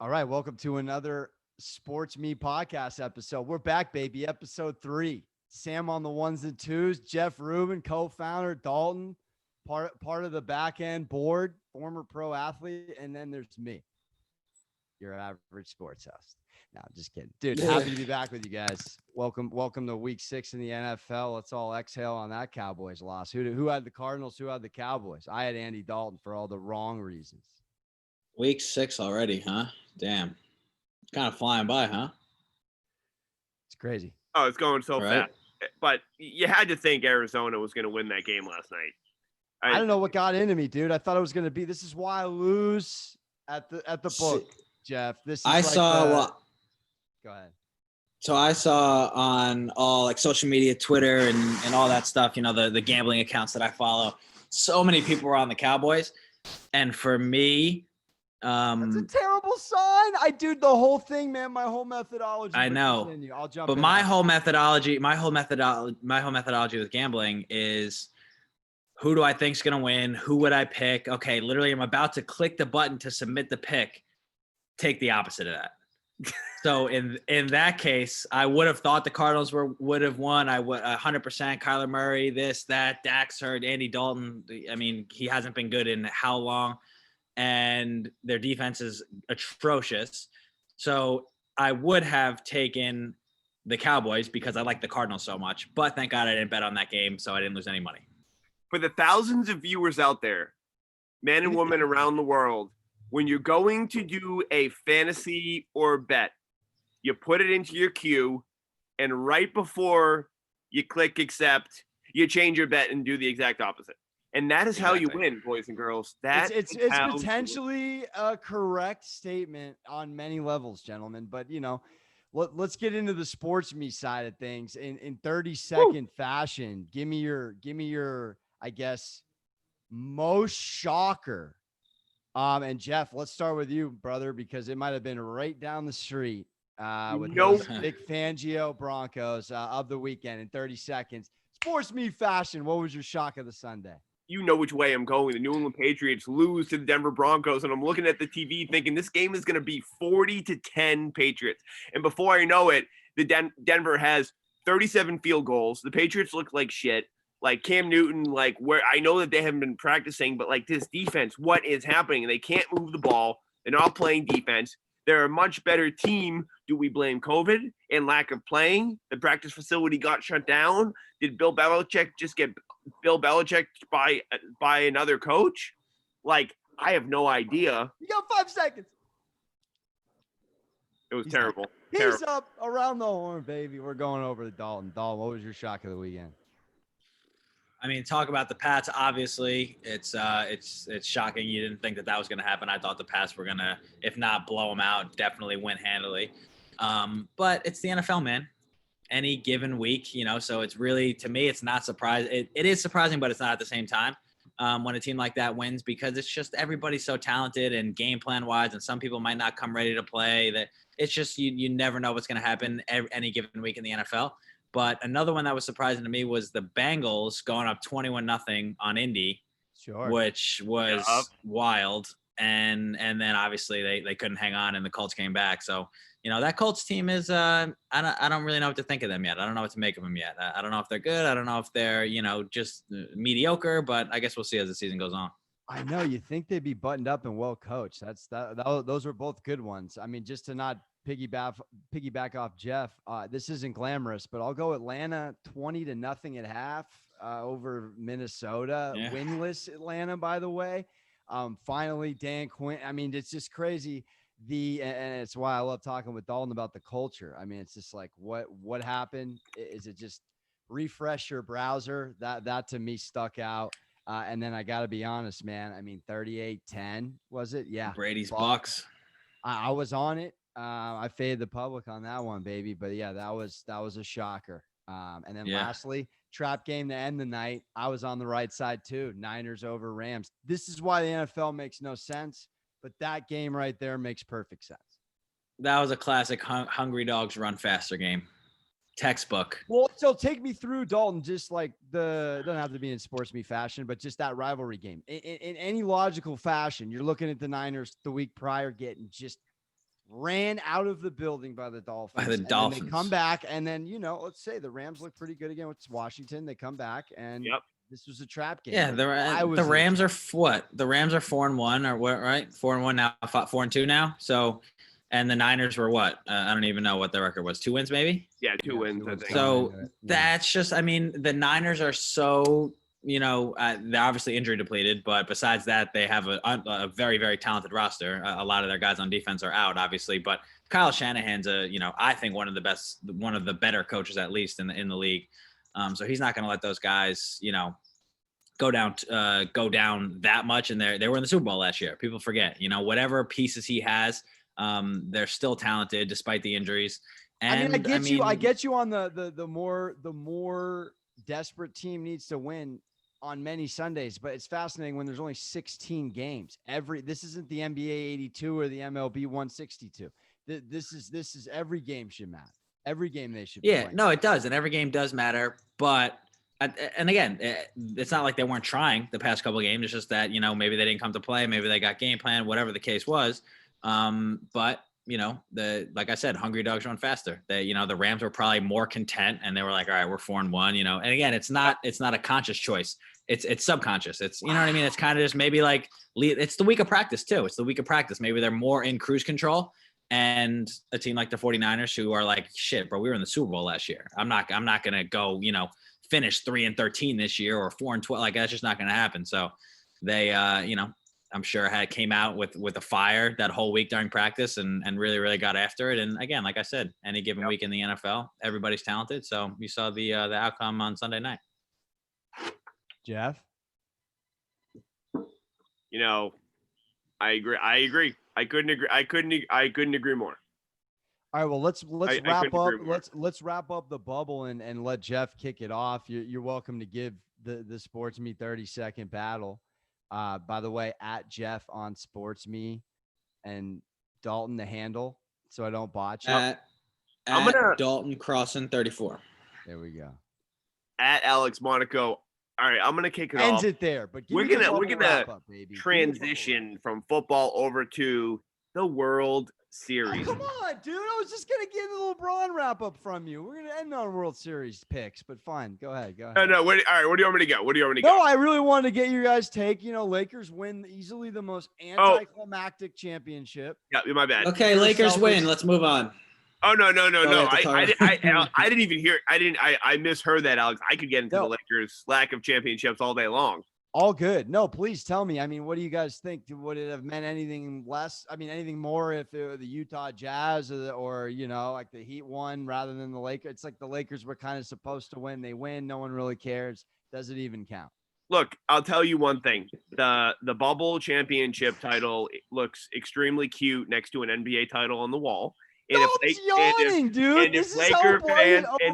All right, welcome to another SportsMe podcast episode. We're back, baby. Episode 3. Sam on the ones and twos. Jeff Rubin, co-founder. Dalton, part of the back end board, former pro athlete, and then there's me, your average sports host. No, I'm just kidding, dude. Happy to be back with you guys. Welcome to Week 6 in the NFL. Let's all exhale on that Cowboys loss. Who had the Cardinals? Who had the Cowboys? I had Andy Dalton for all the wrong reasons. Week 6 already, huh? Damn. Kind of flying by, huh? It's crazy. Oh, it's going so fast. But you had to think Arizona was going to win that game last night. I don't know what got into me, dude. I thought it was going to be. This is why I lose at the book, Jeff. This is Go ahead. So I saw on all like social media, Twitter, and all that stuff. You know, the gambling accounts that I follow. So many people were on the Cowboys, and for me. That's a terrible sign. I do the whole thing, man. My whole methodology. I know. I'll jump. But my whole methodology with gambling is who do I think is going to win? Who would I pick? Okay, literally, I'm about to click the button to submit the pick. Take the opposite of that. So in that case, I would have thought the Cardinals would have won. I would 100%. Kyler Murray, this, that, Dax hurt, Andy Dalton. I mean, he hasn't been good in how long? And their defense is atrocious. So I would have taken the Cowboys because I like the Cardinals so much. But thank God I didn't bet on that game, so I didn't lose any money. For the thousands of viewers out there, men and women around the world, when you're going to do a fantasy or bet, you put it into your queue, and right before you click accept, you change your bet and do the exact opposite. And that is how you win, boys and girls. It's potentially a correct statement on many levels, gentlemen. But, you know, let's get into the SportsMe side of things in 30-second fashion. Give me your, I guess, most shocker. And Jeff, let's start with you, brother, because it might have been right down the street with those Vic Fangio Broncos of the weekend in 30 seconds. SportsMe fashion. What was your shock of the Sunday? You know which way I'm going. The New England Patriots lose to the Denver Broncos, and I'm looking at the TV thinking this game is going to be 40-10 Patriots. And before I know it, the Denver has 37 field goals. The Patriots look like shit. Like Cam Newton, like where I know that they haven't been practicing, but like this defense, what is happening? They can't move the ball. They're not playing defense. They're a much better team. Do we blame COVID and lack of playing? The practice facility got shut down. Did Bill Belichick just get Bill Belichick by another coach? Like, I have no idea. You got 5 seconds. It was terrible. He's up around the horn, baby. We're going over to Dalton. Dalton, what was your shock of the weekend? I mean, talk about the Pats. Obviously, it's shocking. You didn't think that was going to happen. I thought the Pats were going to, if not blow them out, definitely win handily. But it's the NFL, man. Any given week, you know, so it's really, to me, it's not surprising. It is surprising, but it's not at the same time when a team like that wins, because it's just everybody's so talented and game plan wise, and some people might not come ready to play. That it's just you never know what's going to happen any given week in the NFL. But another one that was surprising to me was the Bengals going up 21-0 on Indy, which was wild. And then obviously they couldn't hang on and the Colts came back. So, you know, that Colts team is I don't really know what to think of them yet. I don't know what to make of them yet. I don't know if they're good. I don't know if they're, you know, just mediocre, but I guess we'll see as the season goes on. I know you think they'd be buttoned up and well coached. Those were both good ones. I mean, just to not piggyback off Jeff, this isn't glamorous, but I'll go Atlanta 20-0 at half over Minnesota. Yeah. Winless Atlanta, by the way. Finally, Dan Quinn. I mean, it's just crazy. And it's why I love talking with Dalton about the culture. I mean, it's just like what happened? Is it just refresh your browser? That to me stuck out. And then I got to be honest, man. I mean, 38-10 was it? Yeah. Brady's Bucks. I was on it. I faded the public on that one, baby. But yeah, that was a shocker. And then lastly, trap game to end the night. I was on the right side too. Niners over Rams. This is why the NFL makes no sense, but that game right there makes perfect sense. That was a classic Hungry Dogs Run Faster game. Textbook. Well, so take me through, Dalton, just like doesn't have to be in SportsMe fashion, but just that rivalry game. In any logical fashion, you're looking at the Niners the week prior getting just ran out of the building by the Dolphins. By the Dolphins. And they come back, and then, let's say the Rams look pretty good again with Washington. They come back, and this was a trap game. Yeah, the Rams are what? The Rams are 4-1 or what? Right, 4-1 now, 4-2 now. So, and the Niners were what? I don't even know what the record was. 2 wins, maybe. Yeah, 2 wins. I think. So that's just. I mean, the Niners are so. They're obviously injury depleted, but besides that, they have a very, very talented roster. A lot of their guys on defense are out, obviously, but Kyle Shanahan's I think one of the better coaches, at least in the league. So he's not going to let those guys, go down that much. And they were in the Super Bowl last year. People forget, whatever pieces he has, they're still talented despite the injuries. And I get you on the more desperate team needs to win on many Sundays, but it's fascinating when there's only 16 games. This isn't the NBA 82 or the MLB 162. This is every game should matter. Every game they should. Yeah, no, it does, and every game does matter. But and again, it's not like they weren't trying the past couple of games. It's just that maybe they didn't come to play, maybe they got game plan, whatever the case was. But like I said, hungry dogs run faster. The Rams were probably more content, and they were like, all right, we're 4-1. And again, it's not a conscious choice. It's subconscious. It's what I mean. It's kind of just maybe like it's the week of practice too. It's the week of practice. Maybe they're more in cruise control. And a team like the 49ers who are like, shit, bro, we were in the Super Bowl last year. I'm not going to go, finish 3-13 this year or 4-12. Like, that's just not going to happen. So they, I'm sure came out with a fire that whole week during practice and really, really got after it. And again, like I said, any given week in the NFL, everybody's talented. So you saw the outcome on Sunday night. Jeff? I agree. I couldn't agree more. All right, well, let's wrap up. Let's wrap up the bubble and let Jeff kick it off. You're welcome to give the SportsMe 30-second battle. By the way, at Jeff on SportsMe and Dalton the handle, so I don't botch it. At Dalton Crossan 34. There we go. At Alex Monaco. All right, I'm gonna kick it off. Ends it there, but we're gonna transition from football over to the World Series. Oh, come on, dude! I was just gonna get a LeBron wrap up from you. We're gonna end on World Series picks, but fine, go ahead. No. All right, what do you want me to go? No, I really wanted to get you guys' take. Lakers win easily the most anticlimactic championship. Yeah, my bad. Okay, Lakers win. Let's move on. Oh no! I didn't even hear. I misheard that, Alex. I could get into the Lakers' lack of championships all day long. All good. No, please tell me. I mean, what do you guys think? Would it have meant anything less? I mean, anything more if it were the Utah Jazz or like the Heat won rather than the Lakers? It's like the Lakers were kind of supposed to win. They win. No one really cares. Does it even count? Look, I'll tell you one thing. The bubble championship title looks extremely cute next to an NBA title on the wall. And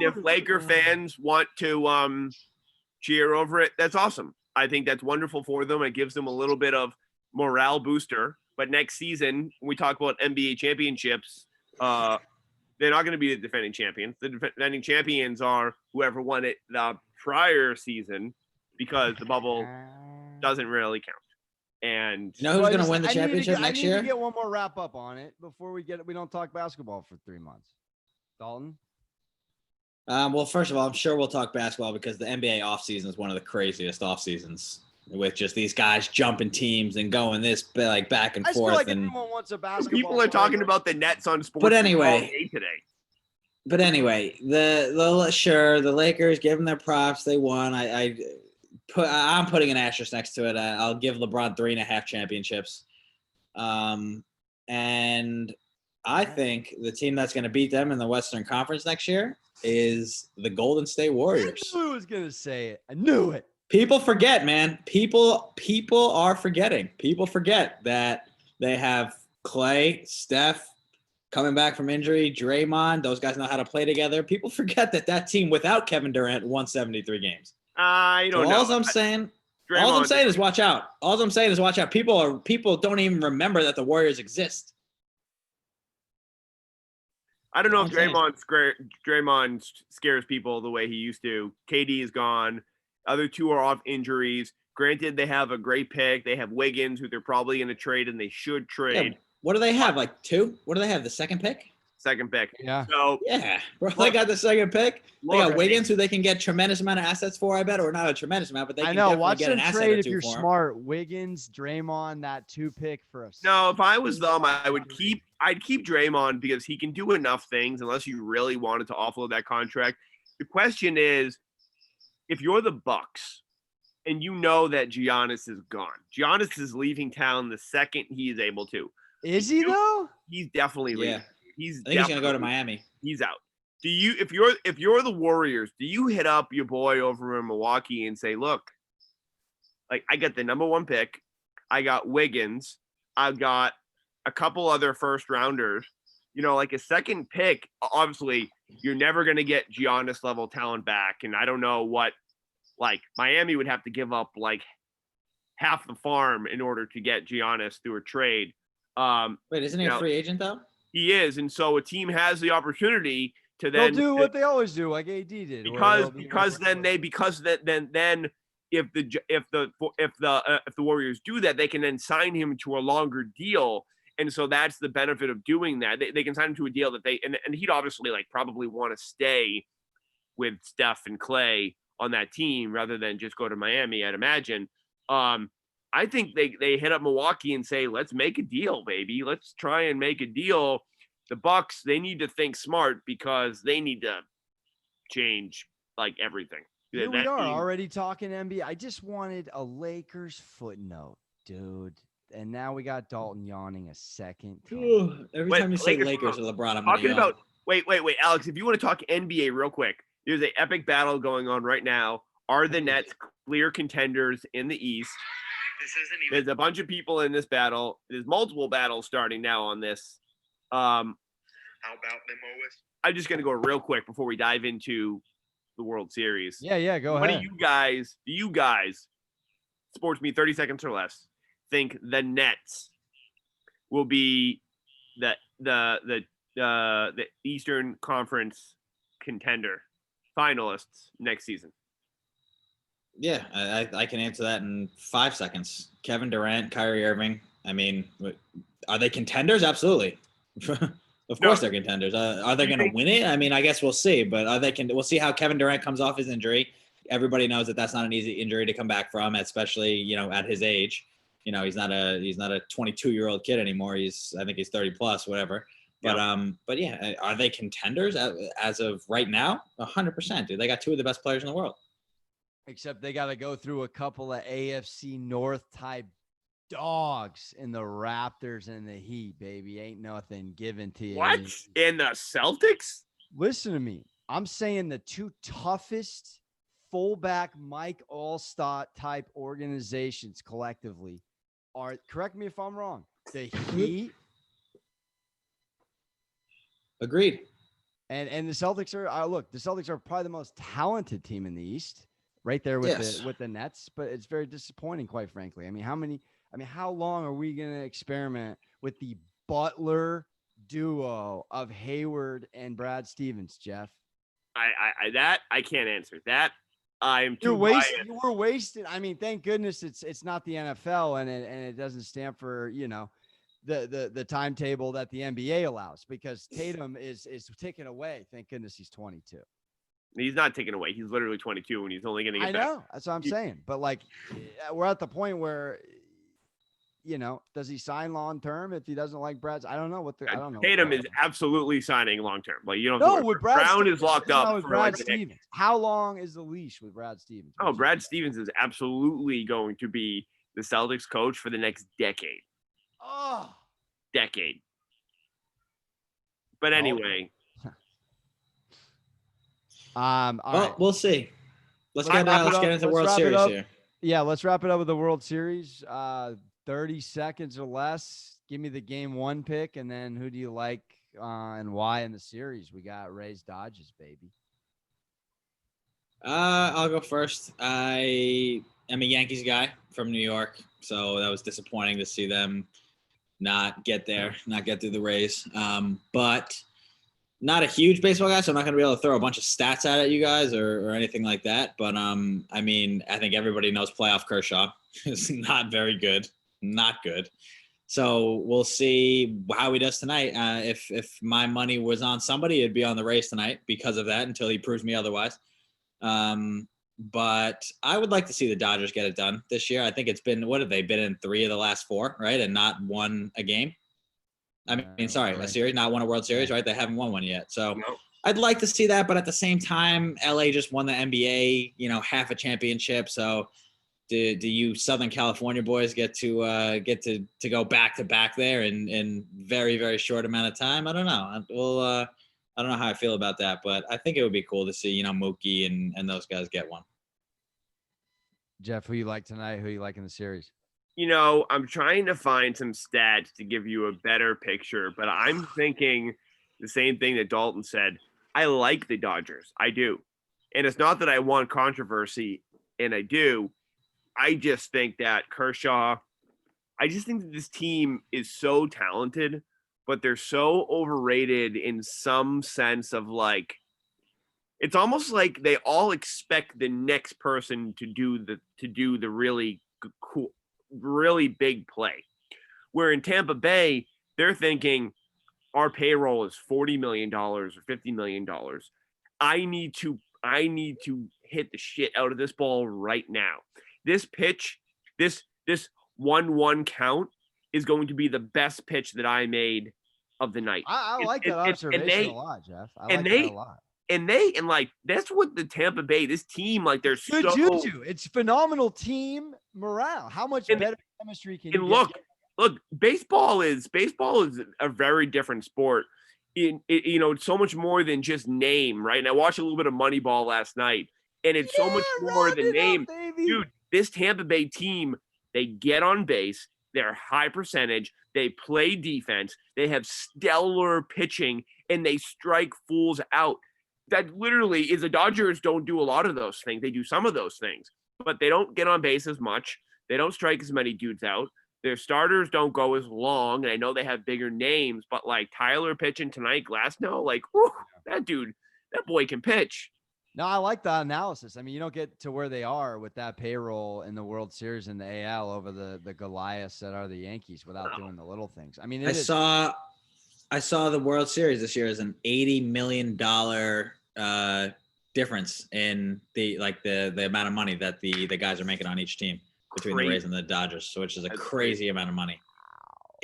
if Laker fans want to cheer over it, that's awesome. I think that's wonderful for them. It gives them a little bit of morale booster. But next season, when we talk about NBA championships, they're not going to be the defending champions. The defending champions are whoever won it the prior season, because the bubble doesn't really count. And who's going to win the championship next year? I need to get one more wrap up on it before we don't talk basketball for 3 months. Dalton? Well, first of all, I'm sure we'll talk basketball because the NBA offseason is one of the craziest off seasons, with just these guys jumping teams and going back and forth. Feel like everyone wants a basketball. People are talking about the Nets on sports. But anyway, today. But anyway, the Lakers, give them their props. They won. I'm putting an asterisk next to it. I'll give LeBron 3.5 championships. And I think the team that's going to beat them in the Western Conference next year is the Golden State Warriors. I knew I was going to say it. I knew it. People forget, man. People are forgetting. People forget that they have Clay, Steph coming back from injury, Draymond. Those guys know how to play together. People forget that team without Kevin Durant won 73 games. I don't know. All I'm saying is watch out. All I'm saying is watch out. People don't even remember that the Warriors exist. I don't know if Draymond scares people the way he used to. KD is gone. Other two are off injuries. Granted, they have a great pick. They have Wiggins, who they're probably going to trade, and they should trade. What do they have? Like 2? What do they have? The second pick? Second pick. Yeah. So Yeah, bro. They got the second pick. They got look, Wiggins, who they can get tremendous amount of assets for, I bet, or not a tremendous amount, but they can I know. definitely Watch get them an asset trade or if 2 you're for him. smart. Wiggins, Draymond, that 2 pick for us. No, if I was them, I'd keep Draymond because he can do enough things unless you really wanted to offload that contract. The question is, if you're the Bucks and you know that Giannis is gone, Giannis is leaving town the second he is able to. Is he though? He's definitely leaving. Yeah. I think he's gonna go to definitely- Miami. He's out. Do you if you're the Warriors, do you hit up your boy over in Milwaukee and say, look, like I got the number 1 pick, I got Wiggins, I've got a couple other first rounders, like a second pick, obviously you're never gonna get Giannis level talent back. And I don't know what Miami would have to give up like half the farm in order to get Giannis through a trade. Wait, isn't he a free agent though? He is, and so a team has the opportunity to They'll then do what they always do, like AD did. because if the Warriors do that, they can then sign him to a longer deal, and so that's the benefit of doing that. They can sign him to a deal that and he'd obviously probably want to stay with Steph and Clay on that team rather than just go to Miami, I'd imagine. I think they hit up Milwaukee and say, let's make a deal, baby. Let's try and make a deal. The Bucks, they need to think smart because they need to change everything. Here we are already talking NBA. I just wanted a Lakers footnote, dude. And now we got Dalton yawning a second time. Every time you say Lakers or LeBron, I'm talking about. Wait, Alex. If you want to talk NBA real quick, there's an epic battle going on right now. Are the Nets clear contenders in the East? There's a bunch of people in this battle. There's multiple battles starting now on this. How about them always? I'm just gonna go real quick before we dive into the World Series. Yeah, go what ahead. Do you guys, SportsMe 30 seconds or less, think the Nets will be the Eastern Conference contender finalists next season? Yeah, I can answer that in 5 seconds. Kevin Durant, Kyrie Irving. I mean, are they contenders? Absolutely. Of course they're contenders. Are they going to win it? I mean, I guess we'll see. But we'll see how Kevin Durant comes off his injury. Everybody knows that that's not an easy injury to come back from, especially at his age. He's not a 22-year-old kid anymore. I think he's 30 plus, whatever. But yeah, are they contenders as of right now? 100%, dude. They got 2 of the best players in the world. Except they got to go through a couple of AFC North type dogs in the Raptors and the Heat, baby. Ain't nothing given to you. What? In the Celtics? Listen to me. I'm saying the 2 toughest fullback Mike Allstott type organizations collectively are, correct me if I'm wrong, the Heat. Agreed. And the Celtics are, the Celtics are probably the most talented team in the East. Right there with the Nets, but it's very disappointing, quite frankly. I mean, how long are we going to experiment with the Butler duo of Hayward and Brad Stevens, Jeff? I can't answer that. I'm too You were wasted. I mean, thank goodness it's not the NFL and it doesn't stand for, the timetable that the NBA allows, because Tatum is ticking away. Thank goodness he's 22. He's not taken away. He's literally 22, and he's only going to get I know. That's what I'm saying. But we're at the point where, does he sign long term if he doesn't like Brad's? I don't know I don't know. Tatum is absolutely signing long term. You don't. No, with Brad Brown is locked up with for Brad Stevens. How long is the leash with Brad Stevens? Oh, Brad Stevens is absolutely going to be the Celtics coach for the next decade. Oh, decade. But anyway. All right. We'll see. Let's get into World Series here. Yeah, let's wrap it up with the World Series. 30 seconds or less. Give me the game 1 pick, and then who do you like and why in the series? We got Rays Dodgers, baby. I'll go first. I am a Yankees guy from New York, so that was disappointing to see them not get through the Rays. But not a huge baseball guy, so I'm not going to be able to throw a bunch of stats at you guys or anything like that. But, I mean, I think everybody knows playoff Kershaw is not very good. Not good. So we'll see how he does tonight. If my money was on somebody, it'd be on the Rays tonight because of that until he proves me otherwise. But I would like to see the Dodgers get it done this year. I think it's been, what have they been in 3 of the last 4, right? And not won a game. A series, not won a World Series, right? They haven't won one yet. So No. I'd like to see that. But at the same time, LA just won the NBA, half a championship. So do you Southern California boys get to go back to back there in very, very short amount of time? I don't know. I don't know how I feel about that, but I think it would be cool to see, Mookie and those guys get one. Jeff, who you like tonight? Who you like in the series? I'm trying to find some stats to give you a better picture, but I'm thinking the same thing that Dalton said. I like the Dodgers. I do. And it's not that I want controversy, and I do. I just think that Kershaw, I just think that this team is so talented, but they're so overrated in some sense of like, it's almost like they all expect the next person to do the really cool, really big play. Where in Tampa Bay, they're thinking our payroll is $40 million or $50 million. I need to hit the shit out of this ball right now. This pitch, this 1-1 count is going to be the best pitch that I made of the night. I like that observation a lot, Jeff. I like that a lot. And like that's what the Tampa Bay, this team, like they're good so juju. It's phenomenal team morale. How much better chemistry can you get? Look, baseball is a very different sport. It's so much more than just name, right? And I watched a little bit of Moneyball last night, and it's so much more than name. Dude, this Tampa Bay team, they get on base, they're high percentage, they play defense, they have stellar pitching, and they strike fools out. That literally is the Dodgers don't do a lot of those things. They do some of those things, but they don't get on base as much. They don't strike as many dudes out. Their starters don't go as long. And I know they have bigger names, but like Tyler pitching tonight, Glasnow, like, whew, that boy can pitch. No, I like that analysis. I mean, you don't get to where they are with that payroll in the World Series in the AL over the Goliaths that are the Yankees without doing the little things. I mean, I saw the World Series this year as an $80 million difference in the amount of money that the guys are making on each team between the Rays and the Dodgers. So which is a crazy amount of money.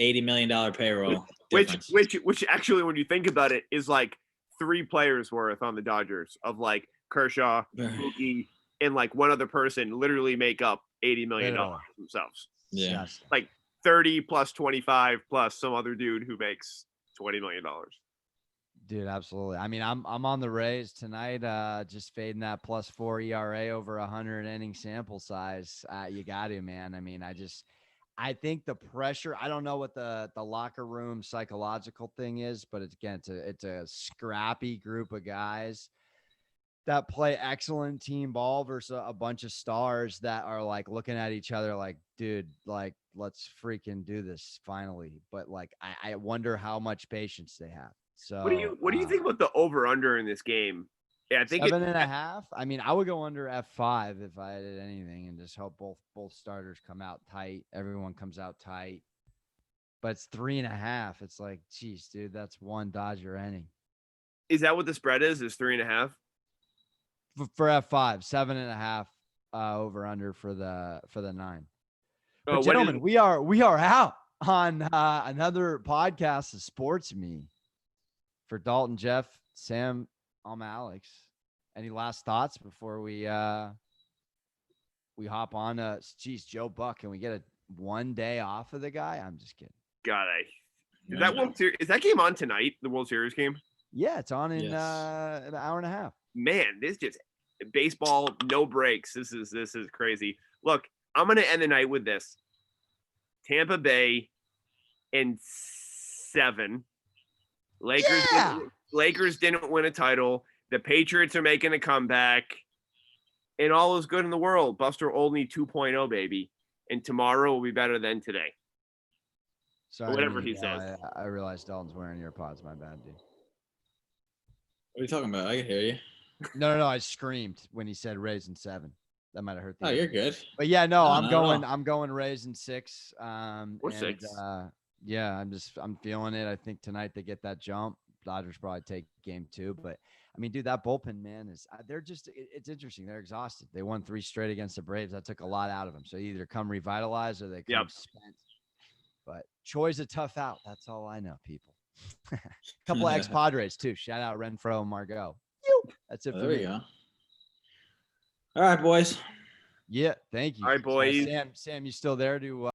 $80 million payroll difference. Which actually, when you think about it, is like 3 players worth on the Dodgers of like Kershaw, Mookie, and like one other person literally make up $80 million themselves. Yeah. Like 30 plus 25 plus some other dude who makes $20 million. Dude, absolutely. I mean, I'm on the Rays tonight, just fading that +4 ERA over 100 inning sample size. You got to, man. I mean, I think the pressure, I don't know what the locker room psychological thing is, but it's a scrappy group of guys that play excellent team ball versus a bunch of stars that are like looking at each other like, dude, like, let's freaking do this finally. But like, I wonder how much patience they have. So what do you think about the over under in this game? Yeah, I think 7.5. I mean, I would go under F5 if I did anything and just hope both starters come out tight. Everyone comes out tight. But it's 3.5. It's like, geez, dude, that's one Dodger inning. Is that what the spread is? Is 3.5? For F5, 7.5 over under for the 9. But gentlemen, we are out on another podcast of SportsMe. For Dalton, Jeff, Sam, I'm Alex. Any last thoughts before we hop on? Joe Buck, can we get one day off of the guy? I'm just kidding. God, is that game on tonight? The World Series game? Yeah, it's on in an hour and a half. Man, this just baseball, no breaks. This is crazy. Look, I'm gonna end the night with this: Tampa Bay in 7. Lakers didn't win a title. The Patriots are making a comeback, and all is good in the world. Buster Olney 2.0, baby. And tomorrow will be better than today. Sorry, whatever he says. I realized Dalton's wearing earpods. My bad, dude. What are you talking about? I can hear you. No. I screamed when he said Rays in 7. That might have hurt. The Oh, you're good. But yeah, no, No, not at all. I'm going Rays in 6. Or 6. Yeah, I'm feeling it. I think tonight they get that jump. Dodgers probably take game 2, but I mean, dude, that bullpen, man, it's interesting. They're exhausted. They won 3 straight against the Braves. That took a lot out of them. So either come revitalized or they come spent. But Choi's a tough out. That's all I know, people. A couple of ex-Padres too. Shout out Renfroe and Margot. That's it for There me. we go. All right, boys. Yeah, thank you. All right, boys. Sam, you still there to